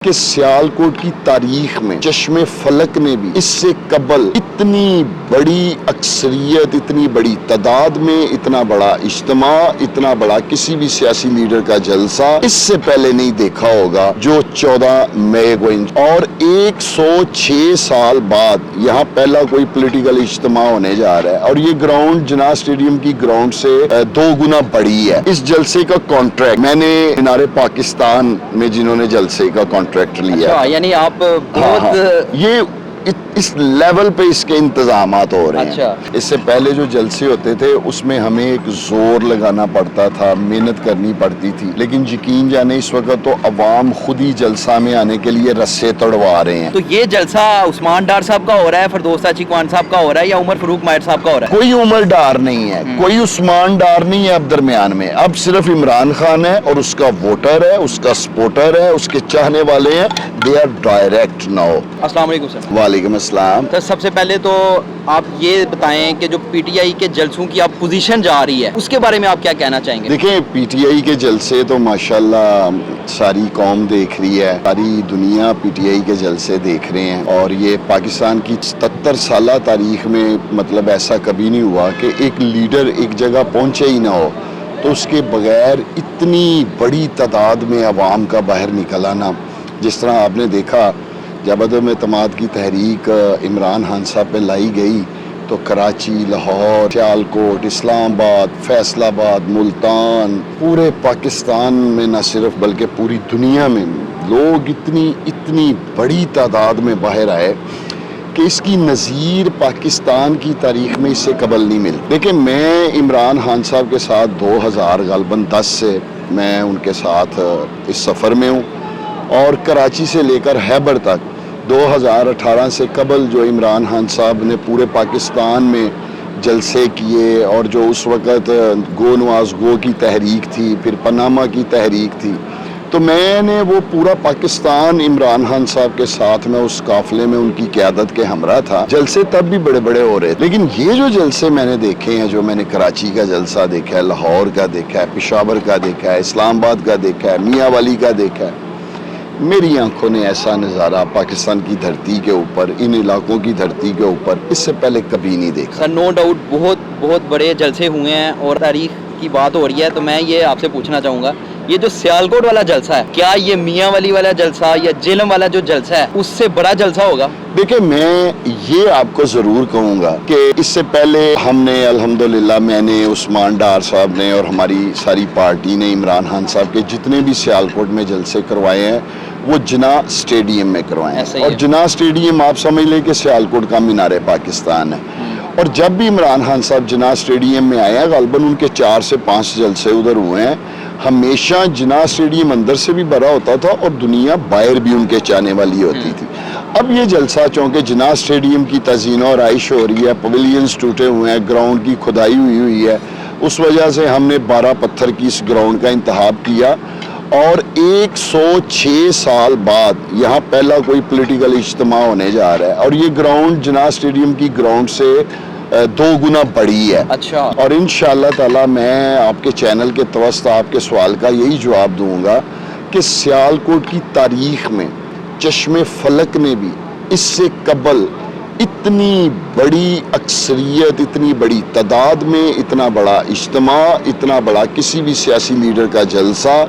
کہ سیالکوٹ کی تاریخ میں چشم فلک میں بھی اس سے قبل اتنی بڑی اکثریت، اتنی بڑی تعداد میں اتنا بڑا اجتماع، اتنا بڑا کسی بھی سیاسی لیڈر کا جلسہ اس سے پہلے نہیں دیکھا ہوگا جو 14 مئی کو اور 106 سال بعد یہاں پہلا کوئی پولیٹیکل اجتماع ہونے جا رہا ہے، اور یہ گراؤنڈ جناح اسٹیڈیم کی گراؤنڈ سے 2 گنا بڑی ہے۔ اس جلسے کا کانٹریکٹ میں نے مینار پاکستان میں جنہوں نے جلسے کا کانٹریکٹ لیا، اچھا، یعنی آپ بہت یہ اس لیول پہ اس کے انتظامات ہو رہے ہیں۔ اچھا، اس سے پہلے جو جلسے ہوتے تھے اس میں ہمیں ایک زور لگانا پڑتا تھا، محنت کرنی پڑتی تھی، لیکن یقین جانے اس وقت تو عوام خود ہی جلسہ میں آنے کے لیے رسے تڑوا رہے ہیں۔ تو یہ جلسہ عثمان ڈار صاحب کا ہو رہا ہے، فردوس چیکوان صاحب کا ہو رہا ہے، یا عمر فاروق ماہر صاحب کا ہو رہا ہے؟ کوئی عمر ڈار نہیں ہے، کوئی عثمان ڈار نہیں ہے اب درمیان میں، اب صرف عمران خان ہے اور اس کا ووٹر ہے، اس کا سپورٹر ہے، اس کے چاہنے والے ہیں۔ They are direct now. السلام علیکم سر۔ وعلیکم السلام۔ تو سب سے پہلے تو آپ یہ بتائیں کہ جو پی ٹی آئی کے جلسوں کی آپ پوزیشن جا رہی ہے اس کے بارے میں آپ کیا کہنا چاہیں گے؟ دیکھیں، پی ٹی آئی کے جلسے تو ماشاءاللہ ساری قوم دیکھ رہی ہے، ساری دنیا پی ٹی آئی کے جلسے دیکھ رہے ہیں، اور یہ پاکستان کی 77 سالہ تاریخ میں مطلب ایسا کبھی نہیں ہوا کہ ایک لیڈر ایک جگہ پہنچے ہی نہ ہو تو اس کے بغیر اتنی بڑی تعداد میں عوام کا باہر نکل آنا۔ جس طرح آپ نے دیکھا جب عدم اعتماد کی تحریک عمران خان صاحب پہ لائی گئی تو کراچی، لاہور، سیالکوٹ، اسلام آباد، فیصل آباد، ملتان، پورے پاکستان میں نہ صرف بلکہ پوری دنیا میں لوگ اتنی بڑی تعداد میں باہر آئے کہ اس کی نظیر پاکستان کی تاریخ میں اس سے قبل نہیں مل۔ دیکھیں، میں عمران خان صاحب کے ساتھ 2000 غالباً 10 سے میں ان کے ساتھ اس سفر میں ہوں، اور کراچی سے لے کر خیبر تک 2018 سے قبل جو عمران خان صاحب نے پورے پاکستان میں جلسے کیے، اور جو اس وقت گو نواز گو کی تحریک تھی، پھر پاناما کی تحریک تھی، تو میں نے وہ پورا پاکستان عمران خان صاحب کے ساتھ میں اس قافلے میں ان کی قیادت کے ہمراہ تھا۔ جلسے تب بھی بڑے بڑے ہو رہے تھے، لیکن یہ جو جلسے میں نے دیکھے ہیں، جو میں نے کراچی کا جلسہ دیکھا ہے، لاہور کا دیکھا ہے، پشاور کا دیکھا ہے، اسلام آباد کا دیکھا ہے، میاں والی کا دیکھا ہے، میری آنکھوں نے ایسا نظارہ پاکستان کی دھرتی کے اوپر، ان علاقوں کی دھرتی کے اوپر اس سے پہلے کبھی نہیں دیکھا۔ سر، نو ڈاؤٹ بہت بڑے جلسے ہوئے ہیں اور تاریخ کی بات ہو رہی ہے، تو میں یہ آپ سے پوچھنا چاہوں گا، یہ جو سیالکوٹ والا جلسہ ہے، کیا یہ میاں والی والا جلسہ یا جیلم والا جو جلسہ ہے اس سے بڑا جلسہ ہوگا؟ دیکھیں، میں یہ آپ کو ضرور کہوں گا کہ اس سے پہلے ہم نے الحمدللہ، میں نے، عثمان ڈار صاحب نے اور ہماری ساری پارٹی نے عمران خان صاحب کے جتنے بھی سیالکوٹ میں جلسے کروائے ہیں وہ جناح اسٹیڈیم میں کروائے ہیں، اور جناح اسٹیڈیم آپ سمجھ لیں کہ سیالکوٹ کا مینار پاکستان ہے۔ اور جب بھی عمران خان صاحب جناح اسٹیڈیم میں آئے ہیں، غالباً ان کے 4 سے 5 جلسے ادھر ہوئے ہیں، ہمیشہ جناح اسٹیڈیم اندر سے بھی بھرا ہوتا تھا اور دنیا باہر بھی ان کے چاہنے والی ہوتی تھی۔ اب یہ جلسہ چونکہ جناح اسٹیڈیم کی تزئین و آرائش ہو رہی ہے، پویلینز ٹوٹے ہوئے ہیں، گراؤنڈ کی کھدائی ہوئی ہے، اس وجہ سے ہم نے 12 پتھر کی اس گراؤنڈ کا انتخاب کیا، اور 106 سال بعد یہاں پہلا کوئی پولیٹیکل اجتماع ہونے جا رہا ہے، اور یہ گراؤنڈ جناح اسٹیڈیم کی گراؤنڈ سے 2 گنا بڑی ہے۔ اچھا، اور انشاءاللہ تعالی میں آپ کے چینل کے توسط آپ کے سوال کا یہی جواب دوں گا کہ سیالکوٹ کی تاریخ میں چشم فلک میں بھی اس سے قبل اتنی بڑی اکثریت، اتنی بڑی تعداد میں اتنا بڑا اجتماع، اتنا بڑا کسی بھی سیاسی لیڈر کا جلسہ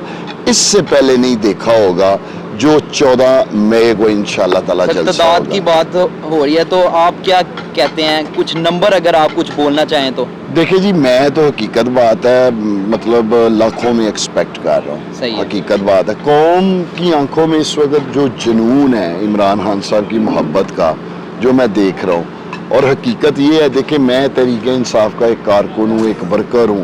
اس سے پہلے نہیں دیکھا ہوگا جو 14 مئی کو انشاءاللہ تعالی جلسہ تعداد ہوگا۔ کی بات ہو رہی ہے تو آپ کیا کہتے ہیں، کچھ نمبر اگر آپ کچھ بولنا چاہیں تو؟ دیکھیں جی، میں تو حقیقت بات ہے مطلب لاکھوں میں ایکسپیکٹ کر رہا ہوں۔ صحیح ہے۔ حقیقت بات ہے، قوم کی آنکھوں میں اس وقت جو جنون ہے عمران خان صاحب کی محبت کا، جو میں دیکھ رہا ہوں، اور حقیقت یہ ہے، دیکھیں میں تحریک انصاف کا ایک کارکن ہوں، ایک ورکر ہوں،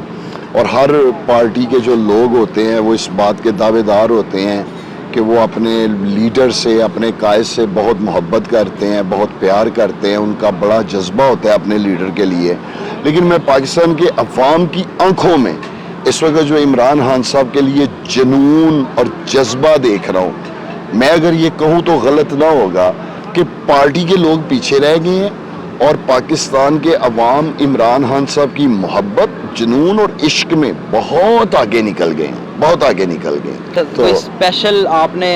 اور ہر پارٹی کے جو لوگ ہوتے ہیں وہ اس بات کے دعوے دار ہوتے ہیں کہ وہ اپنے لیڈر سے، اپنے قائد سے بہت محبت کرتے ہیں، بہت پیار کرتے ہیں، ان کا بڑا جذبہ ہوتا ہے اپنے لیڈر کے لیے، لیکن میں پاکستان کے عوام کی آنکھوں میں اس وقت جو عمران خان صاحب کے لیے جنون اور جذبہ دیکھ رہا ہوں۔ میں اگر یہ کہوں تو غلط نہ ہوگا کہ پارٹی کے لوگ پیچھے رہ گئے ہیں اور پاکستان کے عوام عمران خان صاحب کی محبت، جنون اور عشق میں بہت آگے نکل گئے ہیں۔ بہت آگے نکل گئے. کوئی اسپیشل آپ نے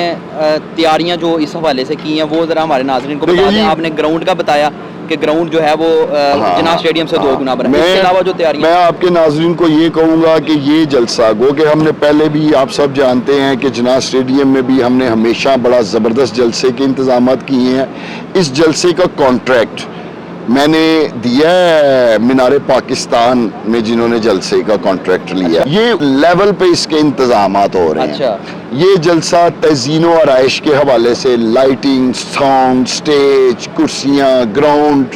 تیاریاں جو اس حوالے سے کی ہیں وہ ذرا ہمارے ناظرین کو بتا دیں. آپ نے گراؤنڈ کا بتایا کہ گراؤنڈ جو ہے وہ جناح اسٹیڈیم سے 2 گنا بڑا ہے. اس کے علاوہ جو تیاریاں میں آپ کے ناظرین کو یہ کہوں گا کہ یہ جلسہ گو کہ ہم نے پہلے بھی آپ سب جانتے ہیں کہ جناح اسٹیڈیم میں بھی ہم نے ہمیشہ بڑا زبردست جلسے کے انتظامات کیے ہیں. اس جلسے کا کانٹریکٹ میں نے دیا ہے مینار پاکستان میں جنہوں نے جلسے کا کانٹریکٹ لیا. یہ لیول پہ اس کے انتظامات ہو رہے ہیں. یہ جلسہ تزئین و آرائش کے حوالے سے لائٹنگ، ساؤنڈ، سٹیج، کرسیاں، گراؤنڈ،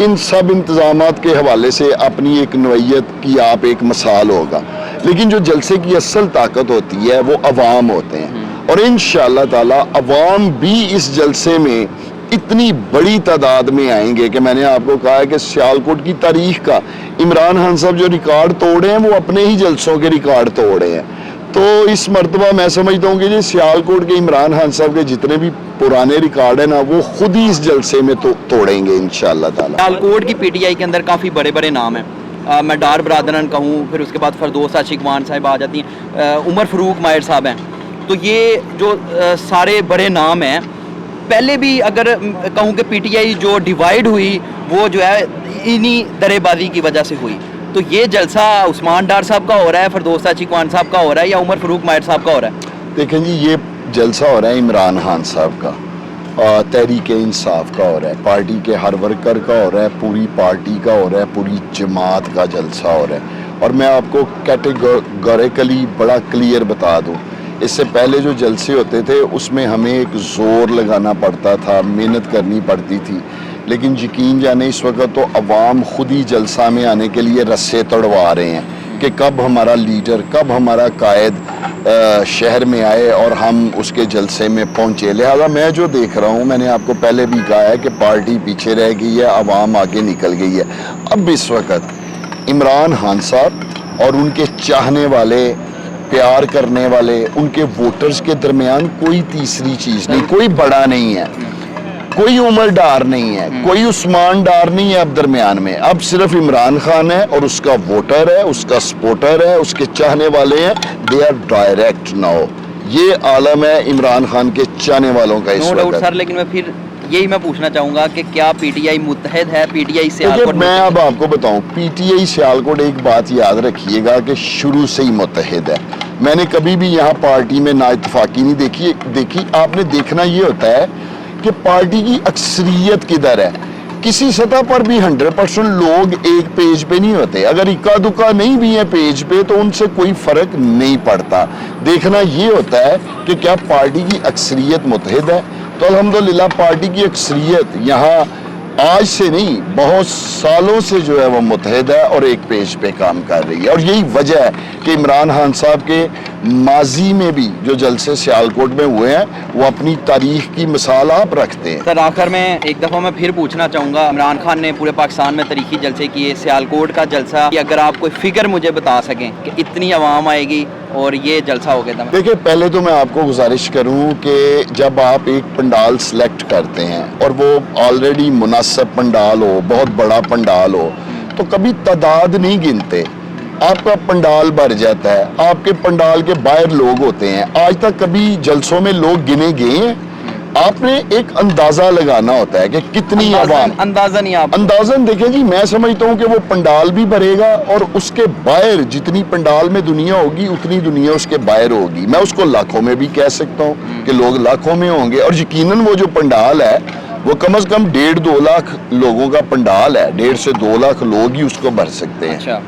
ان سب انتظامات کے حوالے سے اپنی ایک نوعیت کی آپ ایک مثال ہوگا. لیکن جو جلسے کی اصل طاقت ہوتی ہے وہ عوام ہوتے ہیں، اور انشاءاللہ تعالی عوام بھی اس جلسے میں اتنی بڑی تعداد میں آئیں گے کہ میں نے آپ کو کہا ہے کہ سیالکوٹ کی تاریخ کا عمران خان صاحب جو ریکارڈ توڑے ہیں وہ اپنے ہی جلسوں کے ریکارڈ توڑے ہیں. تو اس مرتبہ میں سمجھتا ہوں کہ یہ سیالکوٹ کے عمران خان صاحب کے جتنے بھی پرانے ریکارڈ ہیں نا وہ خود ہی اس جلسے میں توڑیں گے انشاءاللہ تعالی. سیالکوٹ کی پی ٹی آئی کے اندر کافی بڑے بڑے نام ہیں. میں ڈار برادران کہوں، پھر اس کے بعد فردوس عاشقوان صاحب آ جاتی ہیں، عمر فاروق ماہر صاحب ہیں. تو یہ جو سارے بڑے نام ہیں، پہلے بھی اگر کہوں کہ پی ٹی آئی جو ڈیوائیڈ ہوئی وہ جو ہے انہی درے بازی کی وجہ سے ہوئی. تو یہ جلسہ عثمان ڈار صاحب کا ہو رہا ہے، فردوس عاشقوان صاحب کا ہو رہا ہے، یا عمر فاروق ماہر صاحب کا ہو رہا ہے؟ دیکھیں جی، یہ جلسہ ہو رہا ہے عمران خان صاحب کا، تحریک انصاف کا ہو رہا ہے، پارٹی کے ہر ورکر کا ہو رہا ہے، پوری پارٹی کا ہو رہا ہے، پوری جماعت کا جلسہ ہو رہا ہے. اور میں آپ کو کیٹیگوریکلی بڑا کلیئر بتا دوں، اس سے پہلے جو جلسے ہوتے تھے اس میں ہمیں ایک زور لگانا پڑتا تھا، محنت کرنی پڑتی تھی. لیکن یقین جانے اس وقت تو عوام خود ہی جلسہ میں آنے کے لیے رسے تڑوا رہے ہیں کہ کب ہمارا لیڈر، کب ہمارا قائد شہر میں آئے اور ہم اس کے جلسے میں پہنچے. لہذا میں جو دیکھ رہا ہوں، میں نے آپ کو پہلے بھی کہا ہے کہ پارٹی پیچھے رہ گئی ہے، عوام آگے نکل گئی ہے. اب اس وقت عمران خان صاحب اور ان کے چاہنے والے، پیار کرنے والے، ان کے ووٹرز کے درمیان کوئی تیسری چیز نہیں، کوئی بڑا نہیں ہے، کوئی عمر ڈار نہیں ہے، کوئی عثمان ڈار نہیں ہے اب درمیان میں. اب صرف عمران خان ہے اور اس کا ووٹر ہے، اس کا سپورٹر ہے، اس کے چاہنے والے ہیں. They are direct now. یہ عالم ہے عمران خان کے چاہنے والوں کا اس وقت. نو ڈاؤٹ سر، لیکن میں پھر یہی میں پوچھنا چاہوں گا کہ کیا پی ٹی آئی متحد ہے؟ پی ٹی آئی سیالکوٹ میں اب آپ کو بتاؤں، پی ٹی آئی سیالکوٹ ایک بات یاد رکھیے گا کہ شروع سے ہی متحد ہے. میں نے کبھی بھی یہاں پارٹی میں نا اتفاقی نہیں دیکھی. آپ نے دیکھنا یہ ہوتا ہے کہ پارٹی کی اکثریت کدھر ہے. کسی سطح پر بھی 100% لوگ ایک پیج پہ نہیں ہوتے. اگر اکا دکا نہیں بھی ہے پیج پہ تو ان سے کوئی فرق نہیں پڑتا. دیکھنا یہ ہوتا ہے کہ کیا پارٹی کی اکثریت متحد ہے. تو الحمدللہ پارٹی کی اکثریت یہاں آج سے نہیں، بہت سالوں سے جو ہے وہ متحد ہے اور ایک پیج پہ کام کر رہی ہے. اور یہی وجہ ہے کہ عمران خان صاحب کے ماضی میں بھی جو جلسے سیالکوٹ میں ہوئے ہیں وہ اپنی تاریخ کی مثال آپ رکھتے ہیں. سر آخر میں ایک دفعہ میں پھر پوچھنا چاہوں گا، عمران خان نے پورے پاکستان میں تاریخی جلسے کیے، سیالکوٹ کا جلسہ اگر آپ کوئی فگر مجھے بتا سکیں کہ اتنی عوام آئے گی اور یہ جلسہ ہو گیا تھا. دیکھیں، پہلے تو میں آپ کو گزارش کروں کہ جب آپ ایک پنڈال سلیکٹ کرتے ہیں اور وہ آلریڈی مناسب پنڈال ہو، بہت بڑا پنڈال ہو، تو کبھی تعداد نہیں گنتے. آپ کا پنڈال بھر جاتا ہے، آپ کے پنڈال کے باہر لوگ ہوتے ہیں. آج تک کبھی جلسوں میں لوگ گنے گئے ہیں؟ آپ نے ایک اندازہ لگانا ہوتا ہے کہ کتنی عوام. اندازہ نہیں، آپ اندازن دیکھیں جی، میں سمجھتا ہوں کہ وہ پنڈال بھی بھرے گا اور اس کے باہر جتنی پنڈال میں دنیا ہوگی اتنی دنیا اس کے باہر ہوگی. میں اس کو لاکھوں میں بھی کہہ سکتا ہوں کہ لوگ لاکھوں میں ہوں گے. اور یقیناً وہ جو پنڈال ہے وہ کم از کم 1.5-2 لاکھ لوگوں کا پنڈال ہے. 1.5 سے 2 لاکھ لوگ ہی اس کو بھر سکتے ہیں.